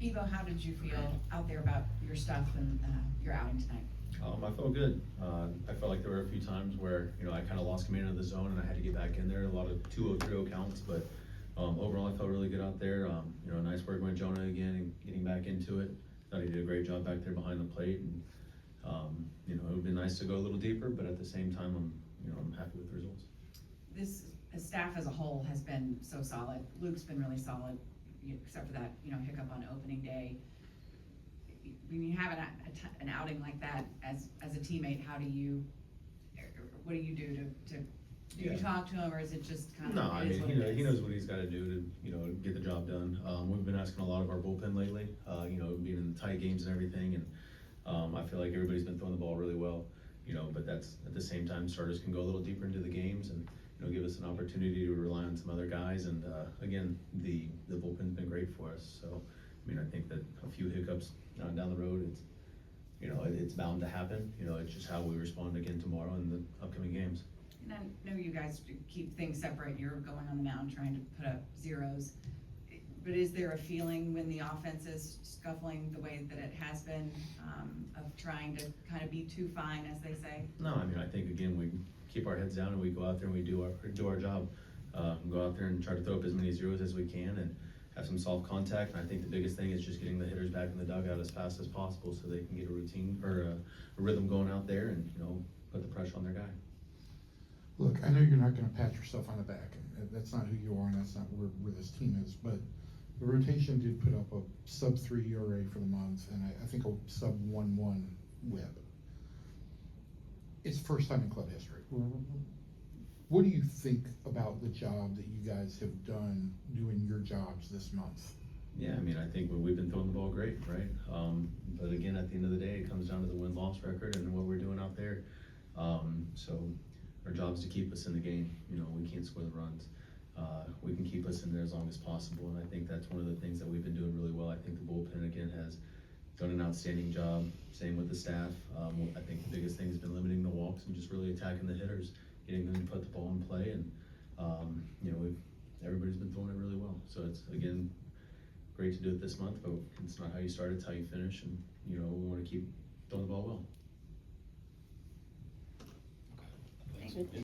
Evo, how did you feel out there about your stuff and your outing tonight? I felt good. I felt like there were a few times where, I kind of lost command of the zone and I had to get back in there. A lot of 2-0, 3-0 counts, but overall I felt really good out there. Nice work with Jonah again and getting back into it. Thought he did a great job back there behind the plate. And, it would be nice to go a little deeper, but at the same time, I'm happy with the results. This staff as a whole has been so solid. Luke's been really solid, except for that, hiccup on opening day. When you have an outing like that as a teammate, what do you do to do you talk to him, or is it just kind of? No, I mean, he knows what he's got to do to, get the job done. We've been asking a lot of our bullpen lately, being in the tight games and everything, and I feel like everybody's been throwing the ball really well, but that's at the same time, starters can go a little deeper into the games and, give us an opportunity to rely on some other guys. And again, the bullpen's been great for us. So, I think that a few hiccups down the road, it's bound to happen. It's just how we respond again tomorrow in the upcoming games. And I know you guys keep things separate. You're going on the mound trying to put up zeros. But is there a feeling when the offense is scuffling the way that it has been, of trying to kind of be too fine, as they say? No, I think again, we keep our heads down and we go out there and we do our job. Go out there and try to throw up as many zeros as we can and have some soft contact. And I think the biggest thing is just getting the hitters back in the dugout as fast as possible so they can get a routine or a rhythm going out there and, put the pressure on their guy. Look, I know you're not gonna pat yourself on the back, and that's not who you are, and that's not where this team is, but the rotation did put up a sub-3 ERA for the month, and I think a sub-1-1 WHIP. It's first time in club history. What do you think about the job that you guys have done doing your jobs this month? Yeah, I think we've been throwing the ball great, right? But again, at the end of the day, it comes down to the win-loss record and what we're doing out there. So our job is to keep us in the game. We can't score the runs. We can keep us in there as long as possible, and I think that's one of the things that we've been doing really well. I think the bullpen again has done an outstanding job. Same with the staff. I think the biggest thing has been limiting the walks and just really attacking the hitters, getting them to put the ball in play, and everybody's been throwing it really well. So it's again great to do it this month, but it's not how you start; it's how you finish, and we want to keep throwing the ball well. Thank you.